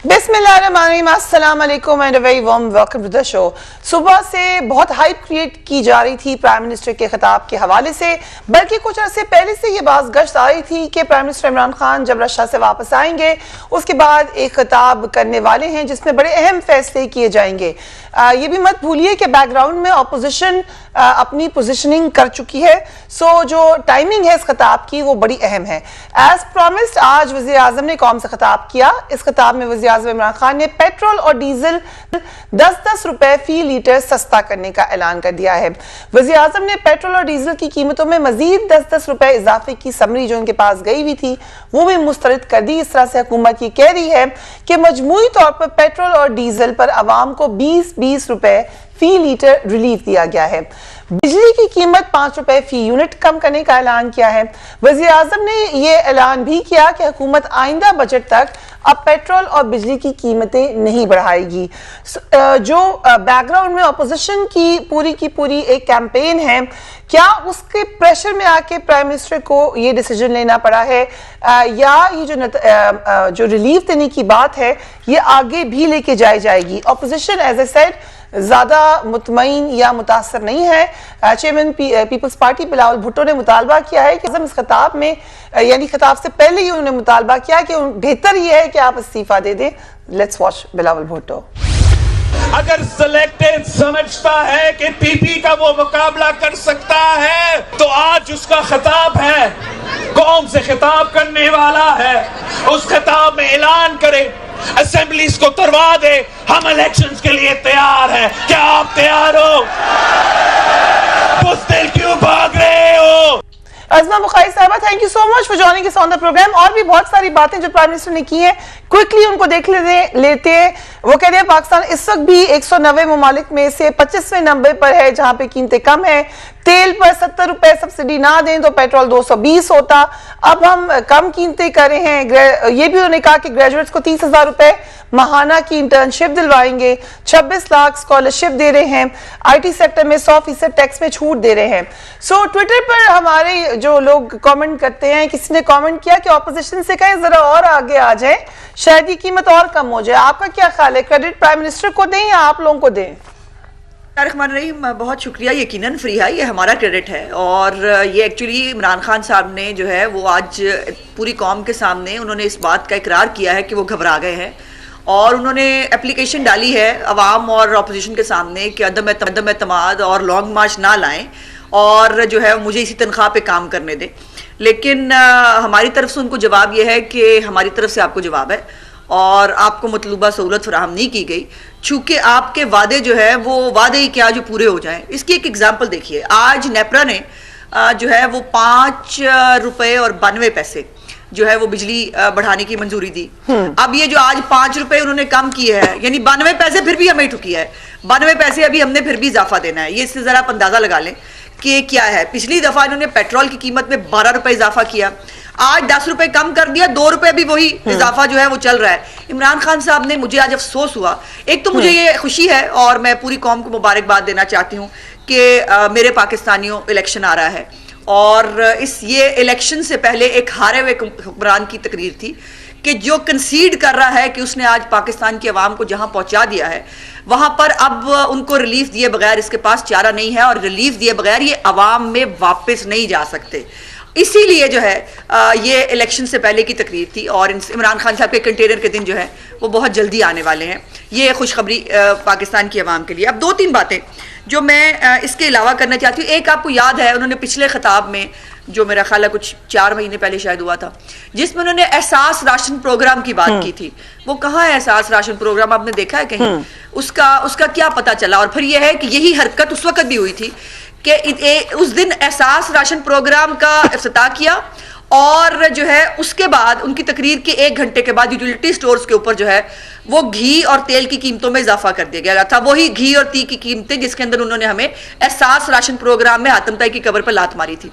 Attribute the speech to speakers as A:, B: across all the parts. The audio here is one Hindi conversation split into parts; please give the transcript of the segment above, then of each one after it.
A: बिस्मिल्लाहिर्रहमानिर्रहीम, अस्सलाम वालेकुम and a very warm welcome to the show. सुबह से बहुत हाइप क्रिएट की जा रही थी प्राइम मिनिस्टर के खिताब के हवाले से, बल्कि कुछ अर्से पहले से ये बात गश्त आ रही थी कि प्राइम मिनिस्टर इमरान खान जब रशिया से वापस आएंगे उसके बाद एक खिताब करने वाले हैं जिसमें बड़े अहम फैसले किए जाएंगे। ये भी मत भूलिए कि बैकग्राउंड में अपोजिशन अपनी पोजिशनिंग कर चुकी है, सो जो टाइमिंग है इस खिताब की वो बड़ी अहम है। एज प्रॉमिस्ड आज वज़ीर आज़म ने कौम से खिताब किया। इस खिताब में वज़ीर आज़म इमरान खान ने पेट्रोल और डीजल 10-10 रुपए फी लीटर सस्ता करने का ऐलान कर दिया है। वज़ीर आज़म ने पेट्रोल और डीजल की कीमतों में मजीद 10-10 रुपए इजाफे की समरी जो उनके पास गई हुई थी वो भी मुस्तरद कर दी। इस तरह से हुकूमत ये कह रही है कि मजमूई तौर पर पेट्रोल और डीजल पर आवाम को 20-20 रुपए फी लीटर रिलीफ दिया गया है। बिजली की कीमत 5 रुपए फी यूनिट कम करने का ऐलान किया है। वज़ीर आज़म ने यह ऐलान भी किया कि हुकूमत आइंदा बजट तक अब पेट्रोल और बिजली की कीमतें नहीं बढ़ाएगी। जो बैकग्राउंड में अपोजिशन की पूरी एक कैंपेन है, क्या उसके प्रेशर में आके प्राइम मिनिस्टर को ये डिसीजन लेना पड़ा है या ये जो रिलीफ देने की बात है ये आगे भी लेके जाएगी? अपोजिशन एज ए सेड ज्यादा मुतमईन या मुतासर नहीं है। Chairman People's Party Bilawal Bhutto ने मुतालबा किया है कि इस खिताब में यानी खिताब से पहले ही उन्होंने मुतालबा किया कि बेहतर यह है कि आप इस्तीफा दे दें। Let's watch Bilawal Bhutto.
B: अगर सिलेक्टेड समझता है कि पीपी का वो मुकाबला कर सकता है तो आज उसका खिताब है, कौम से खिताब करने वाला है, उस खिताब में ऐलान करे, असेंबलीज को तरवा दे, हम इलेक्शंस के लिए तैयार हैं। क्या आप तैयार हो? बुज़दिल क्यों भाग रहे हो?
A: अज़मा बुखारी साहबा, thank you so much for joining us on the program. और भी बहुत सारी बातें जो प्राइम मिनिस्टर ने की हैं क्विकली उनको देख लेते हैं। वो कह रहे हैं पाकिस्तान इस वक्त भी 190 ममालिक में से 25वें नंबर पर है जहां पे कीमतें कम है। तेल पर 70 रुपए सब्सिडी ना दें तो पेट्रोल 220 होता, अब हम कम कीमतें कर रहे हैं। ये भी उन्होंने कहा कि ग्रेजुएट्स को 30,000 रुपए माहाना की इंटर्नशिप दिलवाएंगे, 26 लाख स्कॉलरशिप दे रहे हैं, आईटी सेक्टर में 100% टैक्स में छूट दे रहे हैं। सो ट्विटर पर हमारे जो लोग कमेंट करते हैं, किसी ने कमेंट किया कि ऑपोजिशन से कहें जरा और आगे आ जाए, शायद ये कीमत और कम हो जाए। आपका क्या ख्याल है, क्रेडिट प्राइम मिनिस्टर को दें या आप लोगों को दें?
C: रहीम, बहुत शुक्रिया। यकीनन फ्री है, ये हमारा क्रेडिट है। और ये एक्चुअली इमरान खान साहब ने जो है वो आज पूरी कौम के सामने उन्होंने इस बात का इकरार किया है कि वो घबरा गए हैं और उन्होंने एप्लीकेशन डाली है अवाम और अपोजिशन के सामने कि अदम एतमाद और लॉन्ग मार्च ना लाएं और जो है मुझे इसी तनख्वाह पे काम करने दें। लेकिन हमारी तरफ से उनको जवाब यह है कि हमारी तरफ से आपको जवाब है और आपको मतलूबा सहूलत फराहम नहीं की गई, चूंकि आपके वादे जो है वो वादे ही क्या जो पूरे हो जाएं। इसकी एक एग्जांपल देखिए, आज नेपरा ने जो है वो 5 रुपए और 92 पैसे जो है वो बिजली बढ़ाने की मंजूरी दी। अब ये जो आज 5 रुपए उन्होंने कम किए हैं, यानी 92 पैसे फिर भी हमें ठुकी है, 92 पैसे अभी हमने फिर भी इजाफा देना है। ये इससे जरा आप अंदाजा लगा लें कि क्या है। पिछली दफा इन्होंने पेट्रोल की कीमत में 12 रुपए इजाफा किया, आज 10 रुपए कम कर दिया, 2 रुपए भी वही इजाफा जो है वो चल रहा है। इमरान खान साहब ने, मुझे आज अफसोस हुआ, एक तो मुझे ये खुशी है और मैं पूरी कौम को मुबारकबाद देना चाहती हूँ कि मेरे पाकिस्तानियों इलेक्शन आ रहा है और ये इलेक्शन से पहले एक हारे हुए हुक्मरान की तकरीर थी कि जो कंसीड कर रहा है कि उसने आज पाकिस्तान की आवाम को जहां पहुंचा दिया है वहां पर अब उनको रिलीफ दिए बगैर इसके पास चारा नहीं है और रिलीफ दिए बगैर ये आवाम में वापस नहीं जा सकते। इसीलिए जो है ये इलेक्शन से पहले की तकरीर थी और इमरान खान साहब के कंटेनर के दिन जो है वो बहुत जल्दी आने वाले हैं। ये खुशखबरी पाकिस्तान की आवाम के लिए। अब 2-3 बातें जो मैं इसके अलावा करना चाहती हूँ। एक, आपको याद है उन्होंने पिछले खिताब में जो मेरा ख्याल है कुछ 4 महीने पहले शायद हुआ था, जिसमें उन्होंने एहसास राशन प्रोग्राम की बात की थी। वो कहाँ है एहसास राशन प्रोग्राम, आपने देखा है कहीं? उसका क्या पता चला? और फिर यह है कि यही हरकत उस वक्त भी हुई थी कि उस दिन एहसास राशन प्रोग्राम का इफ्तिताह किया और जो है उसके बाद उनकी तकरीर के 1 घंटे के बाद यूटिलिटी स्टोर्स के ऊपर जो है वो घी और तेल की कीमतों में इजाफा कर दिया गया था। वही घी और तेल की कीमतें जिसके अंदर उन्होंने हमें एहसास राशन प्रोग्राम में आतमताई की कब्र पर लात मारी थी।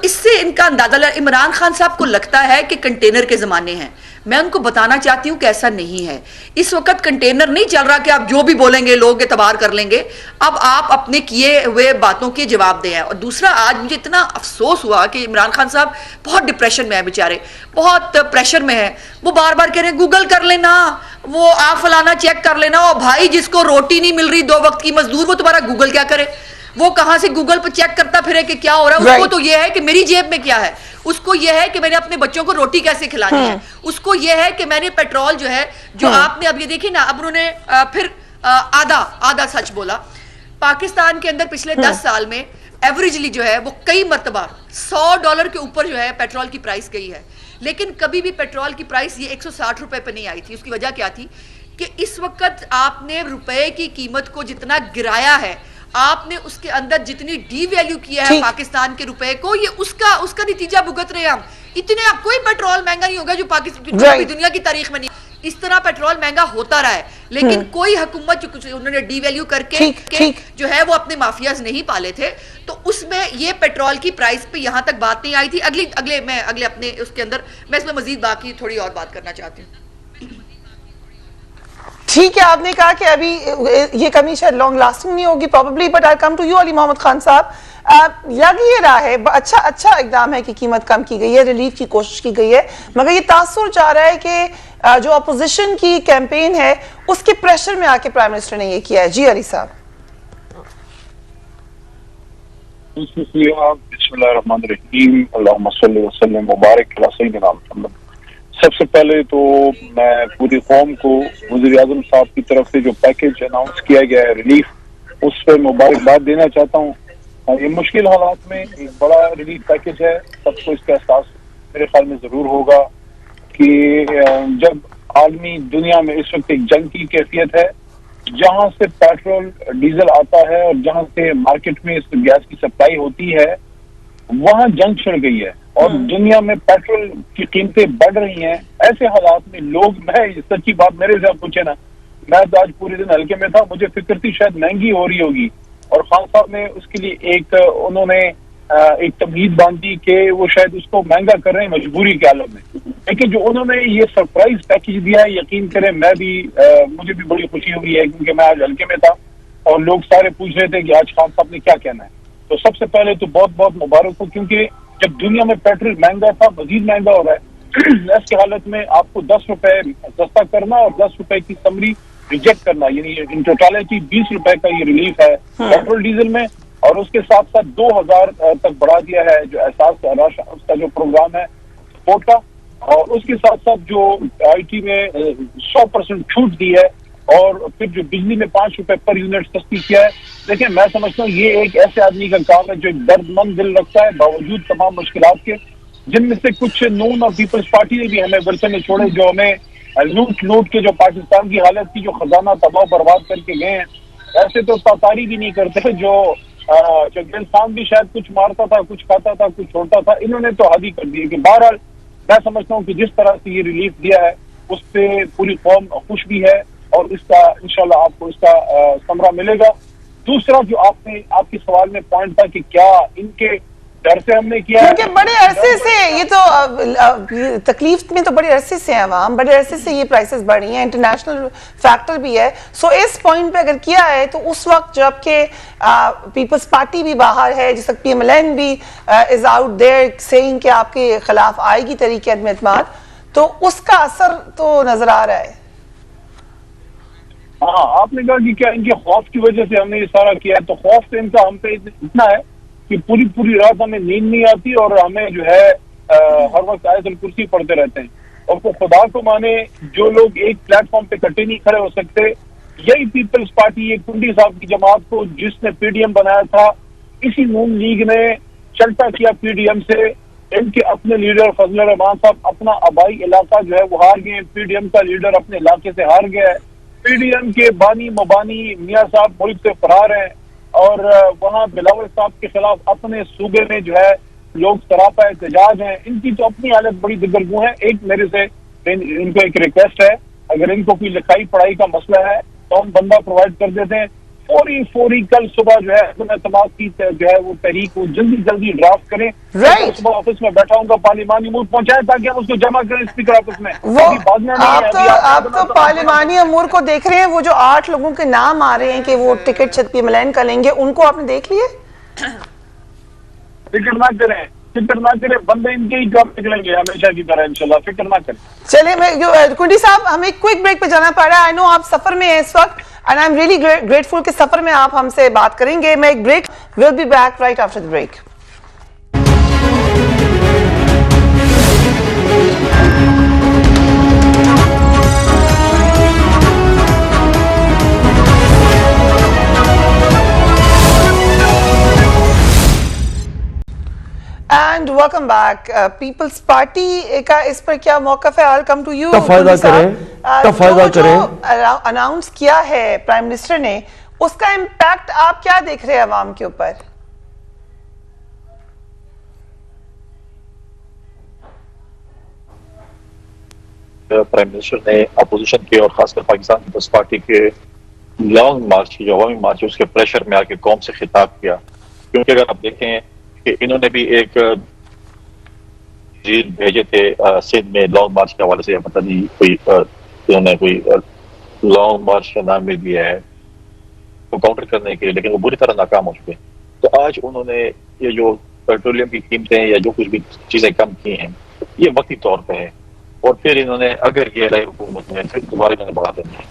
C: इससे इनका अंदाजा, इमरान खान साहब को लगता है कि कंटेनर के जमाने हैं। मैं उनको बताना चाहती हूं कि ऐसा नहीं है। इस वक्त कंटेनर नहीं चल रहा कि आप जो भी बोलेंगे लोग एतबार कर लेंगे। अब आप अपने किए हुए बातों के जवाब दें। और दूसरा, आज मुझे इतना अफसोस हुआ कि इमरान खान साहब बहुत डिप्रेशन में है, बेचारे बहुत प्रेशर में है। वो बार बार कह रहे हैं गूगल कर लेना, वो आप फलाना चेक कर लेना। और भाई जिसको रोटी नहीं मिल रही 2 वक्त की मजदूर, वो तुम्हारा गूगल क्या करे? वो कहां से गूगल पर चेक करता फिरे कि क्या हो रहा है? उसको तो ये है कि मेरी जेब में क्या है, उसको ये है कि मैंने अपने बच्चों को रोटी कैसे खिलानी है, उसको ये है कि मैंने पेट्रोल जो है, जो आपने अब ये देखी ना, अब उन्होंने फिर आधा सच बोला। पाकिस्तान के अंदर पिछले 10 साल में एवरेजली जो है वो कई मरतबा $100 के ऊपर जो है पेट्रोल की प्राइस गई है, लेकिन कभी भी पेट्रोल की प्राइस ये 160 रुपए पे नहीं आई थी। उसकी वजह क्या थी कि इस वक्त आपने रुपए की कीमत को जितना गिराया है, आपने उसके अंदर जितनी डीवैल्यू किया है पाकिस्तान के रुपए को, ये उसका नतीजा भुगत रहे हैं हम। इतने कोई पेट्रोल महंगा नहीं होगा जो पाकिस्तान दुनिया की तारीख में नहीं, इस तरह पेट्रोल महंगा होता रहा है, लेकिन कोई हुकूमत जो कुछ उन्होंने डीवैल्यू करके जो है वो अपने माफियाज नहीं पाले थे, तो उसमें ये पेट्रोल की प्राइस पे यहां तक बात नहीं आई थी। अगले अपने उसके अंदर मैं इसमें मजीद बाकी थोड़ी और बात करना चाहती हूँ।
A: ठीक है, आपने कहा कि अभी ये कमी शायद लॉन्ग लास्टिंग नहीं होगी probably, but I come to you Ali Mohammad Khan साहब। लग ये रहा है अच्छा इकदाम है कि कीमत कम की गई है, रिलीफ की कोशिश की गई है, मगर ये तासुर चाह रहा है कि जो अपोजिशन की कैंपेन है उसके प्रेशर में आके प्राइम मिनिस्टर ने ये किया है। जी अली साहब।
D: बिस्मिल्लाहिर्रहमानिर्रहीम, अल्लाहुम्मा सल्ली व सल्लिम मुबारक अला सय्यिदिना मुहम्मद। सबसे पहले तो मैं पूरी कौम को वज़ीर आज़म साहब की तरफ से जो पैकेज अनाउंस किया गया है रिलीफ, उस पर मुबारकबाद देना चाहता हूँ। ये मुश्किल हालात में एक बड़ा रिलीफ पैकेज है। सबको इसका एहसास मेरे ख्याल में जरूर होगा कि जब आलमी दुनिया में इस वक्त एक जंग की कैफियत है, जहां से पेट्रोल डीजल आता है और जहां से मार्केट में इस गैस की सप्लाई होती है, वहां जंग छिड़ गई है और दुनिया में पेट्रोल की कीमतें बढ़ रही हैं। ऐसे हालात में लोग, मैं सच्ची बात मेरे से पूछे ना, मैं तो आज पूरे दिन हल्के में था, मुझे फिक्र थी शायद महंगी हो रही होगी, और खान साहब ने उसके लिए उन्होंने एक तमहीद बांधी कि वो शायद उसको महंगा कर रहे हैं मजबूरी के आलम में। लेकिन जो उन्होंने ये सरप्राइज पैकेज दिया है, यकीन करें मुझे भी बड़ी खुशी हुई है, क्योंकि मैं आज हल्के में था और लोग सारे पूछ रहे थे कि आज खान साहब ने क्या कहना है। तो सबसे पहले तो बहुत बहुत मुबारक हो, क्योंकि जब दुनिया में पेट्रोल महंगा था, मजीद महंगा हो रहा है, ऐसी हालत में आपको 10 रुपए सस्ता करना और 10 रुपए की समरी रिजेक्ट करना, यानी इन टोटालिटी 20 रुपए का ये रिलीफ है पेट्रोल डीजल में, और उसके साथ साथ 2000 तक बढ़ा दिया है जो एहसास उसका जो प्रोग्राम है सपोर्ट का, और उसके साथ साथ जो IT में 100% छूट दी है, और फिर जो बिजली में 5 रुपए पर यूनिट सस्ती किया है। देखिए, मैं समझता हूँ ये एक ऐसे आदमी का काम है जो एक दर्दमंद दिल रखता है बावजूद तमाम मुश्किलात के, जिनमें से कुछ नून और पीपल्स पार्टी ने भी हमें वर्षे में छोड़े, जो हमें लूट के जो पाकिस्तान की हालत की, जो खजाना तबाह बर्बाद करके गए हैं। ऐसे तो तातारी भी नहीं करते जो इंसान भी शायद कुछ मारता था, कुछ खाता था, कुछ छोड़ता था, इन्होंने तो हद ही कर दी है। कि बहरहाल मैं समझता हूँ कि जिस तरह से ये रिलीफ दिया है उस पर पूरी कौम खुश भी है, और इसका इंशाल्लाह आपको इसका समरा मिलेगा। दूसरा जो आपके सवाल में पॉइंट था कि क्या इनके डर से हमने किया,
A: क्योंकि बड़े अरसे से ये तो तकलीफ में तो बड़े अरसे से है अवाम, बड़े अरसे से ये प्राइसेस बढ़ रही हैं, इंटरनेशनल फैक्टर भी है। सो इस पॉइंट पे अगर किया है तो उस वक्त जबकि पीपल्स पार्टी भी बाहर है, जिस वक्त PMLN भी इज आउट देयर सेइंग कि आपके खिलाफ आएगी तरीके अदम एतमाद, तो उसका असर तो नजर आ रहा है।
D: हाँ, आपने कहा कि क्या इनके खौफ की वजह से हमने ये सारा किया है, तो खौफ तो इनका हम पे इतना है कि पूरी रात हमें नींद नहीं आती और हमें जो है हर वक्त आयतुल कुर्सी पढ़ते रहते हैं। और वो खुदा को माने, जो लोग एक प्लेटफॉर्म पे इकट्ठे नहीं खड़े हो सकते, यही पीपल्स पार्टी, एक कुंडी साहब की जमात को जिसने PDM बनाया था, इसी नून लीग ने चलता किया PDM से। इनके अपने लीडर फजल रहमान साहब अपना आबाई इलाका जो है वो हार गए, PDM का लीडर अपने इलाके से हार गया है, PDM के बानी मुबानी मियाँ साहब मुल्क से फरार हैं, और वहाँ बिलावल साहब के खिलाफ अपने सूबे में जो है लोग सरापा एहतजाज हैं। इनकी तो अपनी हालत बड़ी दिगरगू है। एक मेरे से इनको एक रिक्वेस्ट है, अगर इनको कोई लिखाई पढ़ाई का मसला है तो हम बंदा प्रोवाइड कर देते हैं। फौरी कल सुबह जो है तमाम की जो है वो तहरीक को जल्दी ड्राफ्ट करें। सुबह ऑफिस में बैठा हूँ, पार्लिमानी अमूर पहुंचाए ताकि हम उसको जमा करें स्पीकर ऑफिस में।
A: आप तो पार्लिमानी अमूर को देख रहे हैं, वो जो 8 लोगों के नाम आ रहे हैं कि वो टिकट PMLN का लेंगे, उनको आपने देख लिए?
D: टिकट ना करें, फिक्र ना करे, बंदे इनके ही जॉब निकलेंगे हमेशा की तरह इंशाल्लाह, फिक्र ना करें।
A: चलिए, मैं कुंडी साहब, हमें क्विक ब्रेक पे जाना पड़ रहा है। आई नो आप सफर में हैं इस वक्त, and I am really grateful कि सफर में आप हमसे बात करेंगे। मैं एक break, will be back right after the break. And welcome back. People's Party का इस पर क्या मौकफ है? आई कम टू यू।
E: तफायदा करें
A: अनाउंस किया है प्राइम मिनिस्टर ने, उसका इम्पैक्ट आप क्या देख रहे हैं अवाम के ऊपर?
F: प्राइम मिनिस्टर ने अपोजिशन के और खासकर पाकिस्तान पीपल्स पार्टी के लॉन्ग मार्च की जो अवामी मार्च है उसके प्रेशर में आके कौम से खिताब किया। क्योंकि अगर आप देखें कि इन्होंने भी एक जीत भेजे थे सिंध में लॉन्ग मार्च के हवाले से, पता नहीं कोई इन्होंने कोई लॉन्ग मार्च का नाम भी दिया है वो काउंटर करने के लिए, लेकिन वो बुरी तरह नाकाम हो चुके। तो आज उन्होंने ये जो पेट्रोलियम की कीमतें या जो कुछ भी चीजें कम की हैं ये वक्ती तौर पर है, और फिर इन्होंने अगर ये रही हुकूमत में फिर दोबारा इन्होंने बढ़ा देना है।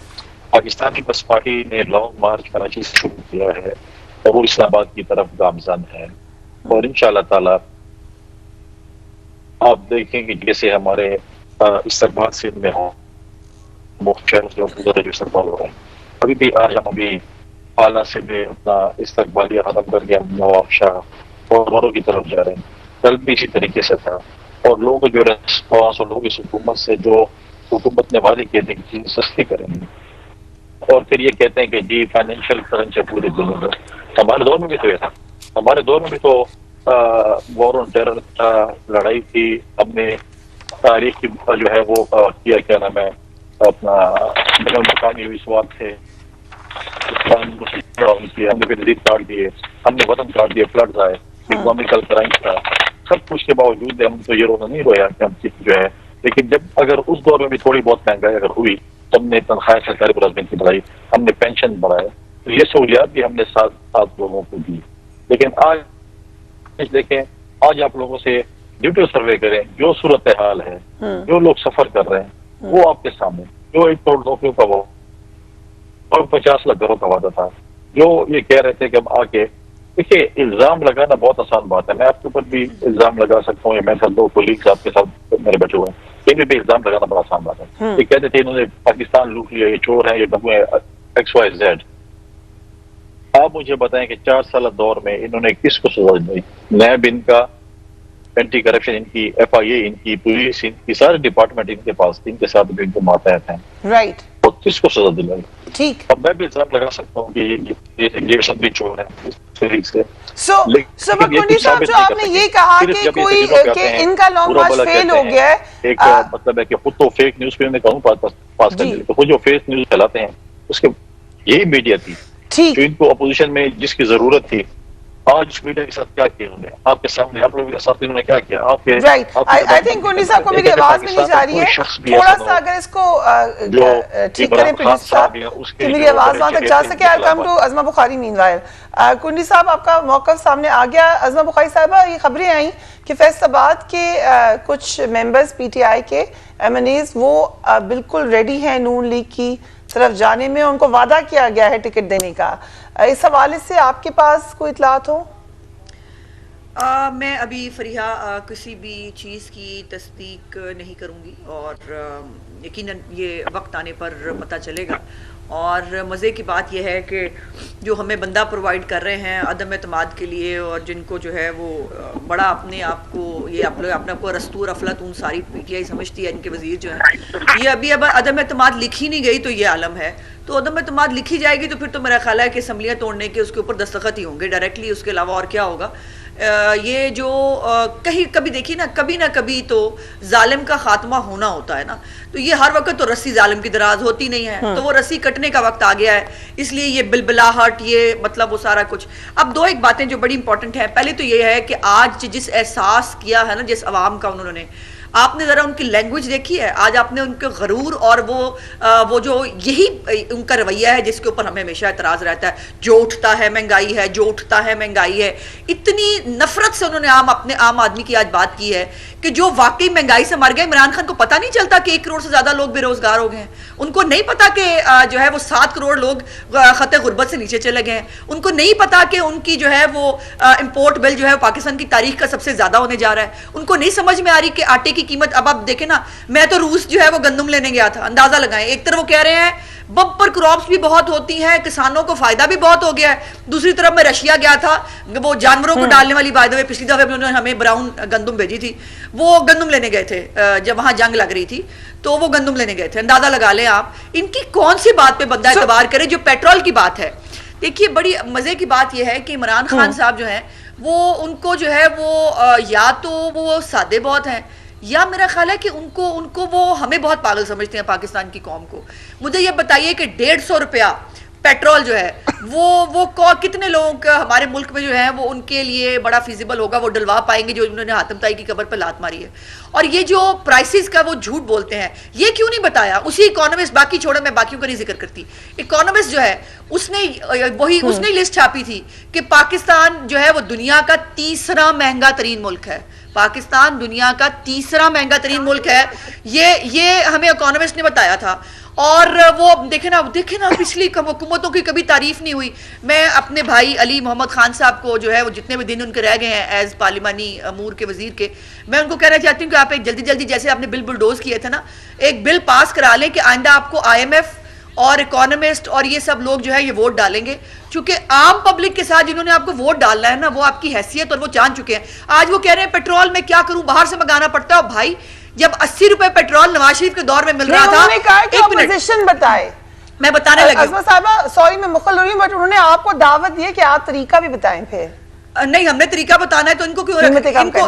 F: पाकिस्तान पीपल्स पार्टी ने लॉन्ग मार्च कराची से शुरू किया है और वो इस्लामाबाद की तरफ गामजन है, और इंशाअल्लाह ताला आप देखेंगे जैसे हमारे इस्तेमाल सिंध में हो मुख्य इस्तेमाल हो रहे हैं। अभी भी आज हम अभी आला से भी अपना इस्तेमालिया खत्म करके हम नवाब शाह और घरों की तरफ जा रहे हैं। कल भी इसी तरीके से था, और लोगों को जो रेस्पॉन्स और लोग इस हुकूमत से जो हुकूमत ने वादे किए थे कि सस्ती करेंगे, और फिर ये कहते हैं कि जी फाइनेंशियल क्रंच है पूरे दुनिया में। हमारे दौर में भी तो ये था, हमारे दौर में भी तो वॉर ऑन टेरर लड़ाई थी, हमने तारीख की जो है वो किया, क्या नाम है अपना मकामी विश्वास थे, हमने फिर नजीद काट दिए, हमने वतन काट दिए, फ्लड्स आए, इकोनॉमिकल क्राइम था, सब कुछ के बावजूद हम तो ये रोना नहीं रोया कि हम जो है। लेकिन जब अगर उस दौर में भी थोड़ी बहुत महंगाई अगर हुई, हमने तनख्वाह सरकारी मुलाजमिन की बढ़ाई, हमने पेंशन बढ़ाए, तो ये सहूलियात भी हमने साथ लोगों को दी। लेकिन आज देखें, आज आप लोगों से ड्यूटी सर्वे करें, जो सूरत हाल है, जो लोग सफर कर रहे हैं वो आपके सामने, जो 1 करोड़ नौकरियों का वो और 50 लाख घरों का वादा था, जो ये कह रहे थे कि हम आके, देखिए इल्जाम लगाना बहुत आसान बात है, मैं आपके ऊपर भी इल्जाम लगा सकता हूँ, या मेरे साथ 2 कोलीग्स आपके साथ मेरे बैठे हुए हैं, इनमें भी इल्जाम लगाना बड़ा आसान बात है। ये कहते थे इन्होंने पाकिस्तान लूट लिया, ये चोर है, ये डब्बू है, XYZ। आप मुझे बताएं कि 4 साल दौर में इन्होंने किसको सजा दी? नैब इनका, एंटी करप्शन इनकी, FIA इनकी, पुलिस इनकी, सारे डिपार्टमेंट इनके पास, इनके साथ भी इनको मातहत हैं,
A: राइट,
F: तो किसको सजा दिलाई?
A: ठीक।
F: अब मैं भी इल्जाम लगा सकता हूँ कि ये सब भी चोर है से।
A: कुंडी साहब, जो आपने ये कहा कि कोई कि इनका लॉन्ग मार्च फेल हो गया है,
F: एक मतलब है कि खुद तो फेक न्यूज पे कानून पास कर दिया, तो खुद जो फेक न्यूज फैलाते हैं उसके यही मीडिया थी जो इनको अपोजिशन में जिसकी जरूरत थी। आज इस मीडिया के साथ क्या किया उन्होंने, आपके सामने आप लोगों के साथ इन्होंने क्या किया? आपके
A: राइट, आई थिंक कुंडी साहब को मेरी आवाज नहीं जा रही है, थोड़ा सा अगर इसको ठीक करें प्रोड्यूसर साहब कि मेरी आवाज वहां तक जा सके। I come to Azma Bukhari meanwhile. Kundi साहब, आपका मौकफ सामने आ गया। अज़मा बुखारी साहबा, ये खबरें आई कि फैसलाबाद के कुछ मेंबर्स PTI के MNAs वो बिल्कुल रेडी हैं नून लीग की तरफ जाने में, उनको वादा किया गया है टिकट देने का। इस हवाले से आपके पास कोई इतलात हो?
C: मैं अभी फरीहा किसी भी चीज़ की तस्दीक नहीं करूँगी, और यकीनन ये वक्त आने पर पता चलेगा। और मज़े की बात यह है कि जो हमें बंदा प्रोवाइड कर रहे हैं अदम एतमाद के लिए, और जिनको जो है वो बड़ा अपने आप को ये अपने को रस्तूर अफलातून सारी PTI समझती है, इनके वजीर जो है, ये अभी अब अदम एतमाद लिखी नहीं गई तो ये आलम है। तो अदम एतमाद लिखी जाएगी तो फिर तो मेरा ख्याल है कि असम्बलियाँ तोड़ने के उसके ऊपर दस्तखत ही होंगे डायरेक्टली, उसके अलावा और क्या होगा। ये जो कहीं कभी देखिए ना कभी तो जालिम का खात्मा होना होता है ना, तो ये हर वक्त तो रस्सी जालिम की दराज होती नहीं है, तो वो रस्सी कटने का वक्त आ गया है, इसलिए ये बिलबिलाहट, ये मतलब वो सारा कुछ। अब 2 एक बातें जो बड़ी इंपॉर्टेंट है, पहले तो ये है कि आज जिस एहसास किया है ना जिस अवाम का उन्होंने, आपने जरा उनकी लैंग्वेज देखी है? आज आपने उनके गरूर और वो जो यही उनका रवैया है जिसके ऊपर हमें हमेशा एतराज रहता है, जो उठता है महंगाई है, जो उठता है महंगाई है। इतनी नफरत से उन्होंने अपने आम आदमी की आज बात की है कि जो वाकई महंगाई से मर गए। इमरान खान को पता नहीं चलता कि 1 करोड़ से ज्यादा लोग बेरोजगार हो गए हैं। उनको नहीं पता कि जो है वो 7 करोड़ लोग खते गुर्बत से नीचे चले गए हैं। उनको नहीं पता कि उनकी जो है वो इंपोर्ट बिल जो है पाकिस्तान की तारीख का सबसे ज्यादा होने जा रहा है। उनको नहीं समझ में आ रही कि आटे की कीमत, अब आप देखें ना, मैं तो रूस जो है वो गंदम लेने गया था, अंदाजा लगाएं। एक तरफ वो कह रहे हैं बम्पर क्रॉप्स भी बहुत होती हैं, किसानों को फायदा भी बहुत हो गया है। दूसरी तरफ मैं रशिया गया था, वो जानवरों को डालने वाली, बाय द वे पिछली दफे उन्होंने हमें ब्राउन गंदम भेजी थी, वो गंदम लेने गए थे जब वहां जंग लग रही थी, तो वो गंदम लेने गए थे। अंदाजा लगा लें आप इनकी कौन सी बात पे बंदा एतबार करे। जो पेट्रोल की बात है, देखिए बड़ी मजे की बात यह है कि इमरान खान साहब जो है वो, उनको जो है वो या तो वो सादे बहुत हैं, या मेरा ख्याल है कि उनको वो हमें बहुत पागल समझते हैं, पाकिस्तान की कौम को। मुझे ये बताइए कि 150 रुपया पेट्रोल जो है वो कितने लोगों का हमारे मुल्क में जो है वो उनके लिए बड़ा फिजिबल होगा, वो डलवा पाएंगे जो उन्होंने हातम ताई की कब्र पर लात मारी है। और ये जो प्राइसेस का वो झूठ बोलते हैं, ये क्यों नहीं बताया? उसी इकोनॉमिस्ट, बाकी छोड़ो, मैं बाकियों का नहीं जिक्र करती, इकोनॉमिस्ट जो है उसने लिस्ट छापी थी कि पाकिस्तान जो है वो दुनिया का 3रा महंगा तरीन मुल्क है। पाकिस्तान दुनिया का 3रा महंगा तरीन मुल्क है, ये हमें इकोनॉमिस्ट ने बताया था। और वो देखे ना पिछली हुकूमतों की कभी तारीफ नहीं हुई। मैं अपने भाई अली मोहम्मद खान साहब को जो है वो जितने भी दिन उनके रह गए हैं एज पार्लिमानी अमूर के वजीर के, मैं उनको कहना चाहती हूँ कि आप एक जल्दी जैसे आपने बिल बुलडोज किए थे ना, एक बिल पास करा लें कि आइंदा आपको IMF और इकोनॉमिस्ट और ये सब लोग जो है ये वोट डालेंगे, क्योंकि आम पब्लिक के साथ जिन्होंने आपको वोट डालना है ना, वो आपकी हैसियत और वो जान चुके हैं। आज वो कह रहे हैं पेट्रोल में क्या करूं, बाहर से मंगाना पड़ता है। भाई जब 80 रुपए पेट्रोल नवाज शरीफ के दौर में मिल रहा था,
A: एक मिनट बताए, मैं बताने लगी। अज़मा साहिबा सॉरी मैं मुखल हो रही हूं, बट उन्होंने आपको दावत दी है कि आप तरीका भी बताएं। फिर
C: नहीं, हमने तरीका बताना है तो इनको क्यों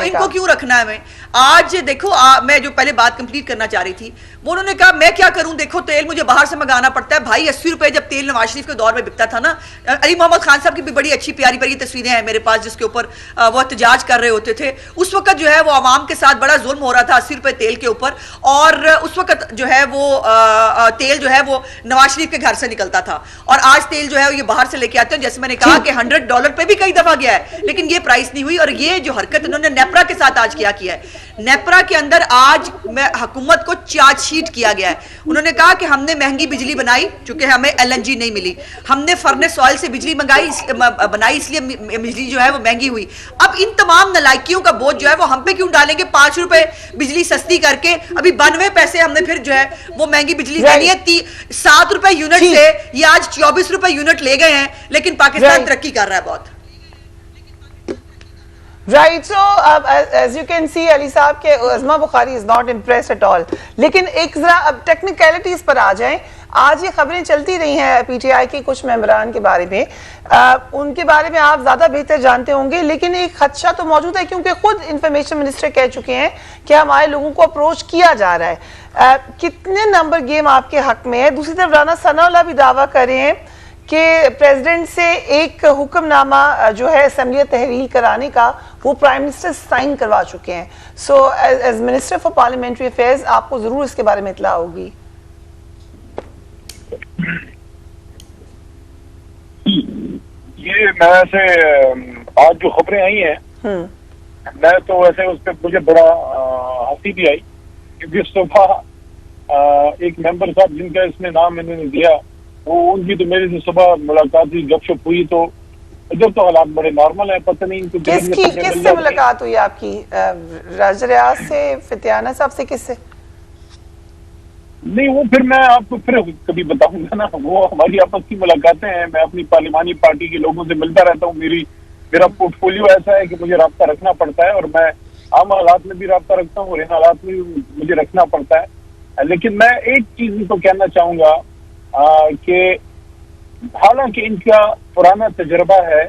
C: इनको क्यों रखना है हमें? आज देखो मैं जो पहले बात कंप्लीट करना चाह रही थी, वो उन्होंने कहा मैं क्या करूं, देखो तेल मुझे बाहर से मंगाना पड़ता है। भाई 80 रुपए जब तेल नवाज शरीफ के दौर में बिकता था ना, अली मोहम्मद खान साहब की भी बड़ी अच्छी प्यारी प्यारी तस्वीरें हैं मेरे पास जिसके ऊपर वो एहतजाज कर रहे होते थे। उस वक्त जो है वो आवाम के साथ बड़ा जुल्म हो रहा था 80 रुपए तेल के ऊपर, और उस वक्त जो है वो तेल जो है वो नवाज शरीफ के घर से निकलता था, और आज तेल जो है ये बाहर से लेके आते हैं। जैसे मैंने कहा कि $100 पे भी कई दफा गया है, लेकिन ये प्राइस नहीं हुई। और ये जो हरकत इन्होंने नेपरा के साथ आज क्या किया है, नेपरा के अंदर आज हुकूमत को चार्जशीट किया गया है। उन्होंने कहा कि हमने महंगी बिजली बनाई क्योंकि हमें LNG नहीं मिली, हमने फर्नेस ऑयल से बिजली बनाई इसलिए बिजली जो है वो महंगी हुई। अब इन तमाम नालायकियों का बोझ जो है वो हम पे क्यों डालेंगे? 5 रुपए बिजली सस्ती करके अभी 92 पैसे हमने फिर जो है वो महंगी बिजली देनी है। 7 रुपए यूनिट से ये आज 24 रुपए यूनिट ले गए हैं, लेकिन पाकिस्तान तरक्की कर रहा है बहुत।
A: Right, so as you can see Ali साहब के Azma Bukhari is not impressed at all। लेकिन एक जरा अब टेक्निकलिटीज पर आ जाएं। आज ये खबरें चलती रही हैं PTI के कुछ मेंबरान के बारे में, उनके बारे में आप ज्यादा बेहतर जानते होंगे, लेकिन एक खदशा तो मौजूद है क्योंकि खुद इंफॉर्मेशन मिनिस्टर कह चुके हैं कि हमारे लोगों को अप्रोच किया जा रहा है। कितने नंबर गेम आपके हक में है? दूसरी तरफ राना सनाउल्लाह भी दावा कर रहे हैं कि प्रेसिडेंट से एक हुक्मनामा जो है असेंबली तहरीर कराने का वो प्राइम मिनिस्टर साइन करवा चुके हैं। So as minister for parliamentary affairs आपको जरूर इसके बारे में इत्तला होगी।
D: ये मैं ऐसे आज जो खबरें आई हैं, मैं तो ऐसे उस पर मुझे बड़ा हंसी भी आई, क्योंकि सुबह एक मेंबर साहब जिनका इसमें नाम इन्होंने दिया, वो उनकी तो मेरे से सुबह मुलाकात हुई, गपशप हुई, तो इधर तो हालात बड़े नॉर्मल है। पता नहीं इनको
A: किससे मुलाकात हुई आपकी? राजा रियाज से, फितियाना साहब से, किससे?
D: नहीं, वो फिर मैं आपको फिर कभी बताऊंगा ना, वो हमारी आपस की मुलाकातें हैं। मैं अपनी पार्लिमानी पार्टी के लोगों से मिलता रहता हूँ। मेरा पोर्टफोलियो ऐसा है कि मुझे राब्ता रखना पड़ता है, और मैं आम हालात में भी राब्ता रखता हूँ और इन हालात में मुझे रखना पड़ता है। लेकिन मैं एक चीज तो कहना चाहूंगा कि हालांकि इनका पुराना तजर्बा है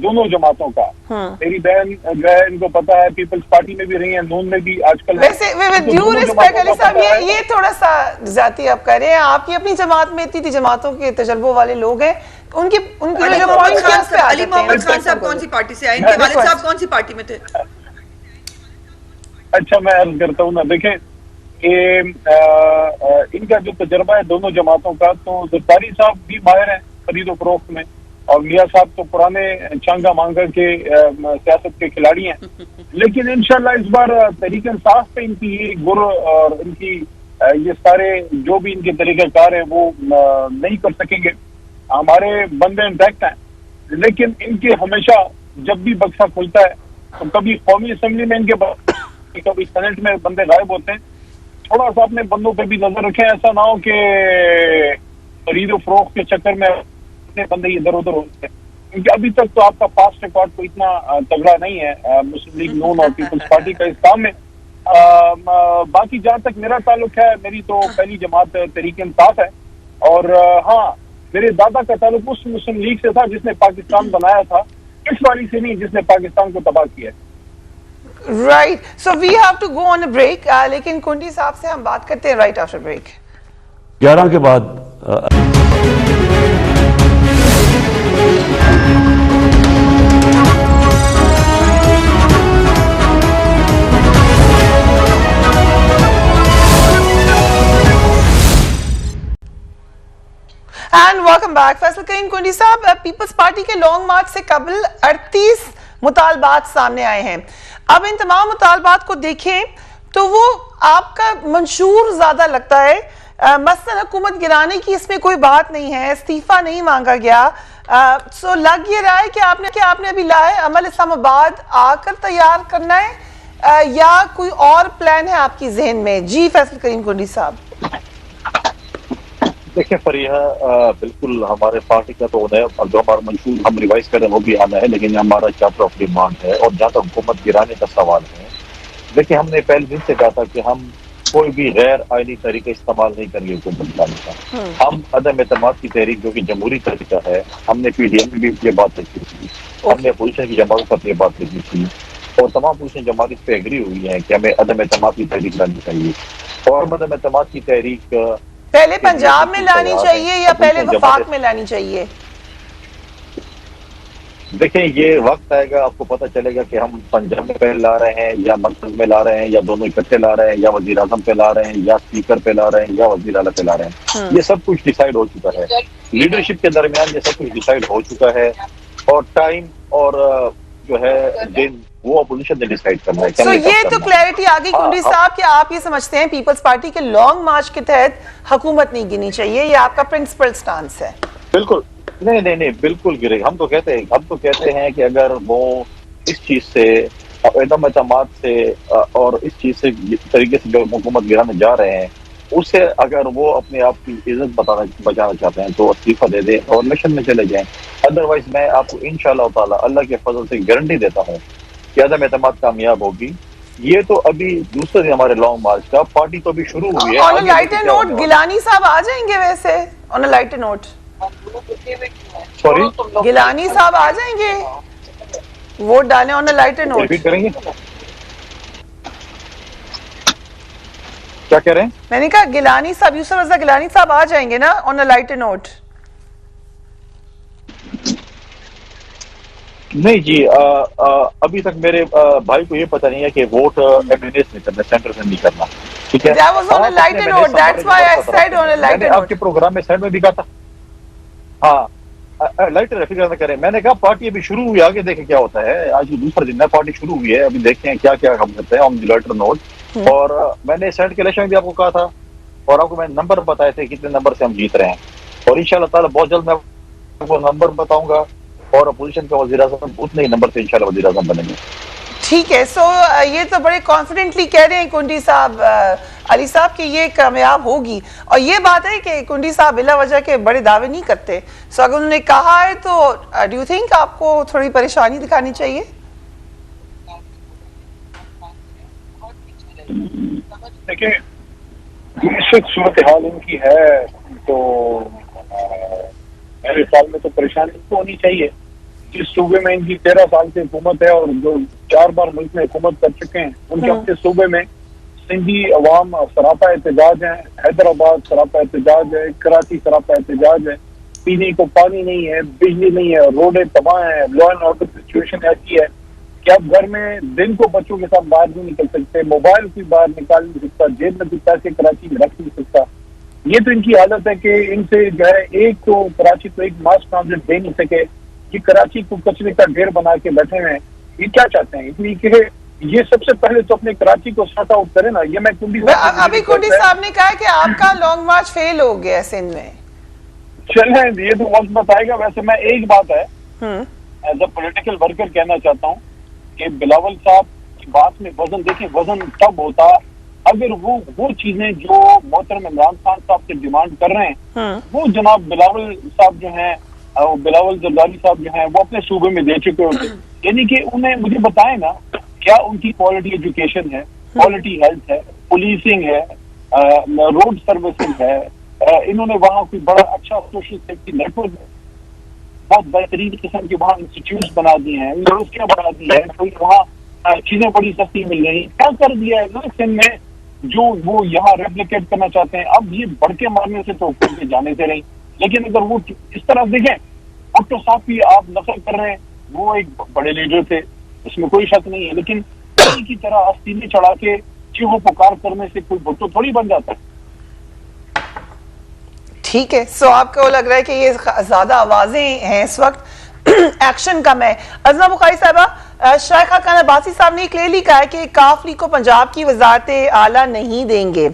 D: दोनों जमातों का। मेरी बहन जो है इनको पता है, पीपल्स पार्टी में भी रही है, नून में भी आजकल।
A: वैसे विद ड्यू रिस्पेक्ट अली साहब, ये थोड़ा सा जाती आप कर रहे हैं। आपकी अपनी जमात में इतनी जमातों के तजर्बों वाले लोग हैं, उनके
C: अली मोहम्मद खान साहब कौन सी पार्टी से आए? इनके वालिद साहब कौन सी पार्टी में थे?
D: अच्छा मैं अर्ज करता हूँ ना, देखें ये इनका जो तजर्बा है दोनों जमातों का, तो ज़रदारी साहब भी माहिर हैं खरीदो फरोख्त में, और मियाँ साहब तो पुराने चांगा मांगा के सियासत के खिलाड़ी हैं। लेकिन इंशाल्लाह इस बार तहरीक इंसाफ पे इनकी ये गुर और इनकी ये सारे जो भी इनके तरीक़ाकार हैं वो नहीं कर सकेंगे। हमारे बंदे इंटैक्ट हैं, लेकिन इनके हमेशा जब भी बक्सा खुलता है तो कभी कौमी असम्बली में इनके कभी सेनेट में बंदे गायब होते हैं। थोड़ा सा अपने बंदों पे भी नजर रखें, ऐसा ना हो कि खरीदो फरोख्त के चक्कर में अपने बंदे इधर उधर होते हैं, क्योंकि अभी तक तो आपका पास्ट रिकॉर्ड तो इतना तगड़ा नहीं है मुस्लिम लीग नून और पीपल्स पार्टी का इस काम में। बाकी जहां तक मेरा ताल्लुक है, मेरी तो पहली जमात तहरीक इंसाफ है, और हाँ मेरे दादा का ताल्लुक उस मुस्लिम लीग से था जिसने पाकिस्तान बनाया था, इस वाली से नहीं जिसने पाकिस्तान को तबाह किया।
A: Right, so we have to go on a break, लेकिन कुंडी साहब से हम बात करते हैं राइट आफ्टर ब्रेक।
E: 11 के बाद
A: एंड वेलकम बैक। फैसल करीम कुंडी साहब, पीपल्स पार्टी के लॉन्ग मार्च से कबल 38 मुतालबात सामने आए हैं। अब इन तमाम मुतालबात को देखें तो वो आपका मंशूर ज्यादा लगता है। मसलन हुकूमत गिराने की इसमें कोई बात नहीं है, इस्तीफा नहीं मांगा गया। सो लग ये रहा है कि आपने अभी लाए अमल इस्लामाबाद आकर तैयार करना है, या कोई और प्लान है आपकी जहन में? जी फैसल करीम कुंडी साहब।
F: देखिए फरीहा, बिल्कुल हमारे पार्टी का तो जो हमारा मंशूर हम रिवाइज करें वो भी आना है, लेकिन हमारा चैप्टर ऑफ डिमांड है। और जहाँ तक हुकूमत गिराने का सवाल है, देखिए हमने पहले दिन से कहा था कि हम कोई भी गैर आईनी तरीका इस्तेमाल नहीं करेंगे हुकूमत गिराने का। हम अदम एतमाद की तहरीक जो कि जमहूरी तरीका है, हमने PDM में भी ये बात लिखी थी, हमने अपोजिशन की जमात पर ये बात लिखी थी, और तमाम अपोजिशन जमात इस पे एग्री हुई है कि हमें अदम एतमाद की तहरीक लानी चाहिए। और अदम एतमाद की तहरीक
A: पहले पंजाब में लानी चाहिए या पहले वफाक में लानी चाहिए?
F: देखिए ये वक्त आएगा, आपको पता चलेगा कि हम पंजाब में पहले ला रहे हैं या मरकज में ला रहे हैं, या दोनों इकट्ठे ला रहे हैं, या वजीर आजम पे ला रहे हैं, या स्पीकर पे ला रहे हैं, या वजीर आला पे ला रहे हैं। ये सब कुछ डिसाइड हो चुका है, लीडरशिप के दरमियान ये सब कुछ डिसाइड हो चुका है, और टाइम और जो है दिन वो अपोजिशन ने डिसाइड करना है।
A: So, ये तो क्लैरिटी आ गई कुंडी साहब कि आप ये समझते हैं पीपल्स पार्टी के लॉन्ग मार्च के तहत हुकूमत नहीं गिनी चाहिए, ये आपका प्रिंसिपल स्टांस है?
F: बिल्कुल नहीं बिल्कुल गिरेगा। हम तो कहते हैं कि अगर वो इस चीज से एकदम एतमाद से और इस चीज से तरीके से जो हुकूमत गिराने जा रहे हैं, उससे अगर वो अपने आप की इज्जत बचाना चाहते हैं तो इस्तीफा दे दें और इलेक्शन में चले जाएं। अदरवाइज मैं आपको इंशाअल्लाह ताला अल्लाह के फजल से गारंटी देता हूँ कि अदम एतमाद कामयाब होगी। ये तो अभी दूसरे दिन हमारे लॉन्ग मार्च का, पार्टी तो अभी शुरू हुई है।
A: On a lighter note Gilani साहब आ जाएंगे वैसे? On a lighter note
F: sorry,
A: Gilani साहब आ जाएंगे वोट डालें on a lighter note?
F: Repeat करेंगे, क्या कह रहे हैं?
A: मैंने कहा गिलानी साहब, यूसुफ रज़ा गिलानी साहब आ जाएंगे ना ऑन अ लाइटर नोट?
F: नहीं जी, अभी तक मेरे भाई को ये पता नहीं है कि वोट एमएनएस में करना, सेंटर से नहीं करना। ठीक है,
A: That was on a lighter note. That's why I said on a lighter note.
F: आपके प्रोग्राम में साइड में भी कहा था, हाँ लाइटर फिक्र न करें। मैंने कहा पार्टी अभी शुरू हुई, आगे देखें क्या होता है। आज दूसरा दिन है, पार्टी शुरू हुई है, अभी देखते हैं क्या क्या हम करते हैं ऑन द लाइटर नोट। और मैंने सेनेट के इलेक्शन भी आपको कहा था, और आपको मैंने नंबर बताए थे कितने नंबर से हम जीत रहे हैं, और इंशाल्लाह ताला बहुत जल्द मैं आपको नंबर बताऊंगा, और अपोजिशन का वज़ीर आज़म उतने ही नंबर से इंशाल्लाह वज़ीर आज़म बनेंगे।
A: ठीक है, सो ये तो बड़े कॉन्फिडेंटली कह रहे हैं कुंडी साहब, अली साहब कि ये कामयाब होगी। और ये बात है कि कुंडी साहब बिला वजह के बड़े दावे नहीं करते, सो अगर उन्होंने कहा है तो डू यू थिंक आपको थोड़ी परेशानी दिखानी चाहिए?
D: देखिए इस वक्त सूरत हाल इनकी है, तो मेरे ख्याल में तो परेशानी तो होनी चाहिए। जिस सूबे में इनकी 13 साल से हुकूमत है, और जो 4 बार मुल्क में हुकूमत कर चुके हैं, उनके अपने सूबे में सिंधी अवाम सरापा एहतजाज है, हैदराबाद सरापा एहतजाज है, कराची सरापा एहतजाज है, पीने को पानी नहीं है, बिजली नहीं है, रोडें तबाह हैं, लॉ एंड ऑर्डर सिचुएशन ऐसी है कि आप घर में दिन को बच्चों के साथ बाहर नहीं निकल सकते, मोबाइल कोई बाहर निकाल नहीं सकता, जेब में कोई पैसे कराची में रख नहीं सकता। ये तो इनकी हालत है कि इनसे जो है एक तो कराची को एक मास ट्रांजिट दे नहीं सके, कि कराची को कचरे का ढेर बना के बैठे हैं। ये क्या चाहते हैं? इसलिए कि ये सबसे पहले तो अपने कराची को सॉर्ट आउट करे ना। ये मैं कुंडी
A: अभी कुंडी साहब ने कहा कि आपका लॉन्ग मार्च फेल हो गया सिंध में।
D: चलें, ये तो वक्त बताएगा। वैसे मैं एक बात है एज अ पॉलिटिकल वर्कर कहना चाहता हूँ कि बिलावल साहब की बात में वजन देखें, वजन तब होता अगर वो चीजें जो मोहतरम इमरान खान साहब से डिमांड कर रहे हैं वो जनाब बिलावल साहब जो हैं, बिलावल जरदारी साहब जो हैं, वो अपने सूबे में दे चुके होते। यानी कि उन्हें मुझे बताएं ना, क्या उनकी क्वालिटी एजुकेशन है, क्वालिटी हेल्थ है, पुलिसिंग है, रोड सर्विसिंग है, इन्होंने वहाँ कोई बड़ा अच्छा सोशल सेफ्टी नेटवर्क, बहुत बेहतरीन किस्म के वहाँ इंस्टीट्यूट बना दिए हैं, यूनिवर्सिटियां बना दी है, कोई वहाँ चीजें बड़ी सस्ती मिल रही, क्या कर दिया है ना सिंध में जो वो यहाँ रेप्लिकेट करना चाहते हैं। अब ये बढ़ के मारने से तो ऊपर के जाने से नहीं, लेकिन अगर वो इस तरह देखें, भुट्टो साहब की आप नकल कर रहे हैं, वो एक बड़े लीडर थे, इसमें कोई शक नहीं है, लेकिन की तरह आस्तीने चढ़ा के चीखों पुकार करने से कोई भुट्टो थोड़ी बन जाता है।
A: ठीक है, सो आपको लग रहा है कि ये ज्यादा आवाजें हैं इस वक्त, एक्शन कम है। अज़मा बुखारी साहबा, शाइखा खान अब्बासी साहब ने क्लियरली कहा है कि काफ लीग को पंजाब की वजारत आला नहीं देंगे।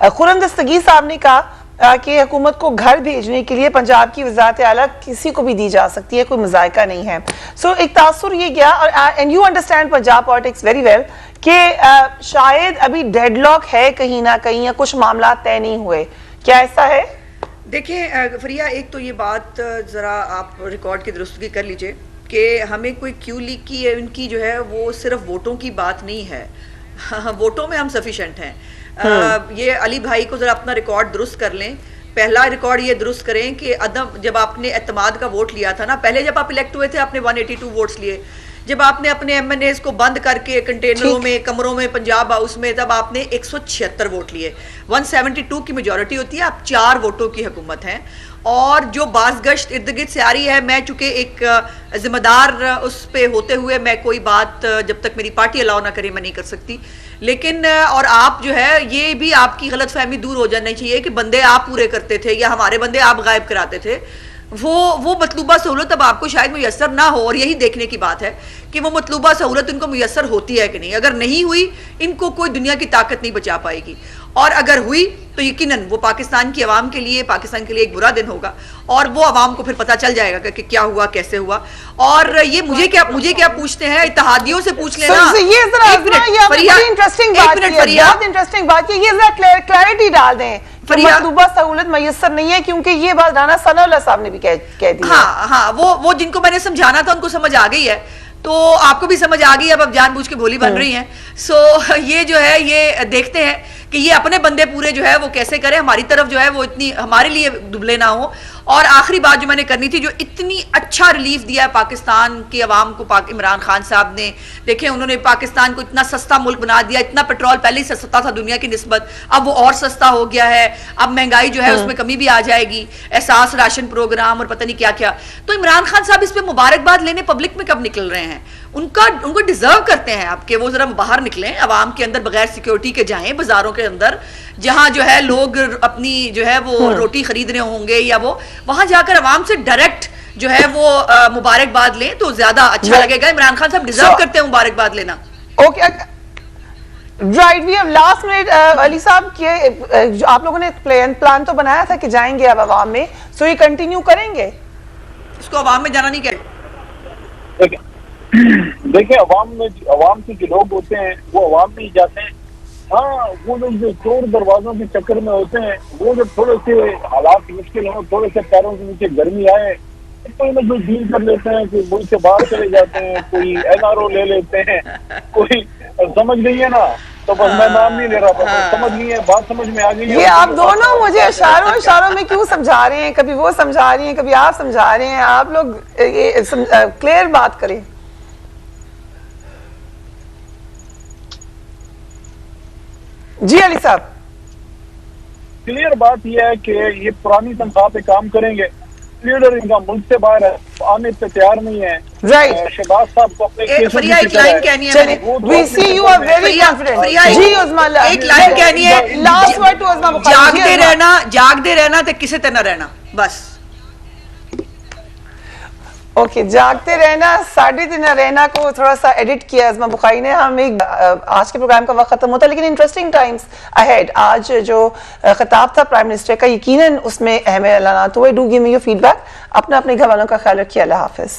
A: खुर्रम दस्तगीर साहब ने कहा कि हुकूमत को घर भेजने के लिए पंजाब की वजारत आला किसी को भी दी जा सकती है, कोई मजायका नहीं है। सो एक तासुर ये गया, और and you understand Punjab politics very well, कि शायद अभी डेडलॉक है कहीं ना कहीं, या कुछ मामला तय नहीं हुए। क्या ऐसा है?
C: देखिए फरिया, एक तो ये बात ज़रा आप रिकॉर्ड की दुरुस्तगी कर लीजिए कि हमें कोई क्यू लीग की है, उनकी जो है वो सिर्फ वोटों की बात नहीं है। वोटों में हम सफिशेंट हैं। ये अली भाई को ज़रा अपना रिकॉर्ड दुरुस्त कर लें। पहला रिकॉर्ड ये दुरुस्त करें कि अदम जब आपने एतमाद का वोट लिया था ना, पहले जब आप इलेक्ट हुए थे आपने 182 वोट्स लिए। जब आपने अपने एमएनएस को बंद करके कंटेनरों में, कमरों में, पंजाब हाउस में, तब आपने 176 वोट लिए। 172 की मेजॉरिटी होती है, आप 4 वोटों की हुकूमत हैं। और जो बाज़गश्त इर्द गिर्द से आ रही है, मैं चूंकि एक जिम्मेदार उस पे होते हुए मैं कोई बात जब तक मेरी पार्टी अलाउ ना करे मैं नहीं कर सकती, लेकिन और आप जो है ये भी आपकी गलतफहमी दूर हो जानी चाहिए कि बंदे आप पूरे करते थे या हमारे बंदे आप गायब कराते थे। वो मतलूबा सहूलत अब आपको शायद मुयस्सर ना हो, और यही देखने की बात है कि वो मतलूबा सहूलत इनको मुयस्सर होती है कि नहीं। अगर नहीं हुई, इनको कोई दुनिया की ताकत नहीं बचा पाएगी, और अगर हुई तो यकीनन वो पाकिस्तान की आवाम के लिए, पाकिस्तान के लिए एक बुरा दिन होगा, और वो आवाम को फिर पता चल जाएगा कि क्या हुआ, कैसे हुआ। और ये मुझे क्या पूछते हैं, इत्तेहादियों से पूछ लेना।
A: ये इंटरेस्टिंग बात है, ये जरा क्लैरिटी डाल दें। मतलूबा सहूलत मयस्सर नहीं है, क्योंकि ये बात राना सनाउल्लाह साहब ने भी कह दी।
C: हाँ, वो जिनको मैंने समझाना था उनको समझ आ गई है, तो आपको भी समझ आ गई, अब जानबूझ के भोली बन रही हैं। सो ये जो है, ये देखते हैं कि ये अपने बंदे पूरे जो है वो कैसे करें, हमारी तरफ जो है वो इतनी हमारे लिए दुबले ना हो। और आखिरी बात जो मैंने करनी थी, जो इतनी अच्छा रिलीफ दिया है पाकिस्तान की आवाम को इमरान खान साहब ने, देखें उन्होंने पाकिस्तान को इतना सस्ता मुल्क बना दिया। इतना पेट्रोल पहले ही सस्ता था दुनिया की निस्बत, अब वो और सस्ता हो गया है। अब महंगाई जो है उसमें कमी भी आ जाएगी, एहसास राशन प्रोग्राम और पता नहीं क्या क्या। तो इमरान खान साहब इस पर मुबारकबाद लेने पब्लिक में कब निकल रहे हैं? उनको डिजर्व करते हैं आपके, वो जरा बाहर निकलें, आवाम के अंदर बगैर सिक्योरिटी के जाएं, बाजारों के अंदर जहां जो है लोग अपनी जो है वो रोटी खरीद रहे होंगे, या वो वहां जाकर आवाम से डायरेक्ट जो है वो मुबारकबाद लें तो ज्यादा अच्छा लगेगा। इमरान खान साहब डिजर्व करते हैं मुबारकबाद लेना।
A: Okay, right, we have last minute. Ali साहब के आप लोगों ने प्लान तो बनाया था कि जाएंगे अब आवाम में, सो ये कंटिन्यू करेंगे?
C: इसको आवाम में जाना नहीं करें।
D: देखिए, आवाम के जो लोग होते हैं वो आवाम में ही जाते हैं। हाँ, वो लोग जो चोर दरवाजों के चक्कर में होते हैं, वो जब थोड़े से हालात मुश्किल हो, थोड़े से पैरों के नीचे गर्मी आए, कोई ना कोई डील कर लेते हैं, कोई मुल्क से बाहर चले जाते हैं, कोई NRO ले लेते हैं, कोई समझ गई है ना। तो बस मैं नाम नहीं ले रहा था, समझ गई है बात, समझ में आ गई है।
A: ये आप दोनों मुझे इशारों में क्यों समझा रहे हैं? कभी वो समझा रही हैं, कभी आप समझा रहे हैं। आप लोग क्लियर बात करें। जी अली साहब,
D: क्लियर बात यह है कि ये पुरानी तनख्वाह पे काम करेंगे, लीडर इनका मुल्क से बाहर है, आने पे तैयार नहीं है।
A: राइट।
D: शहबाज साहब को अपने केसों की
C: फरिया एक
D: फिक्र
C: लाइन
D: है।
C: कहनी है
A: चलिए,
C: मैंने।
A: we see you are very
C: Priya,
A: confident.
C: प्रिया,
A: जी उस्मा,
C: एक लाइन कहनी है,
A: लास्ट वर्ड टू उस्मा बुखारी। जी, उस्मा।
C: जागते रहना ते किसे ते न रहना, बस।
A: ओके, जागते रहना, साढ़े दिन रहना को थोड़ा सा एडिट किया उस्मा बुखारी ने। हम एक आज के प्रोग्राम का वक्त खत्म होता है, लेकिन इंटरेस्टिंग टाइम्स अहेड। आज जो खिताब था प्राइम मिनिस्टर का, यकीनन उसमें अहम ऐलानात हुए। Do give me your feedback. अपने घर वालों का ख्याल रखिए। अल्लाह हाफिज।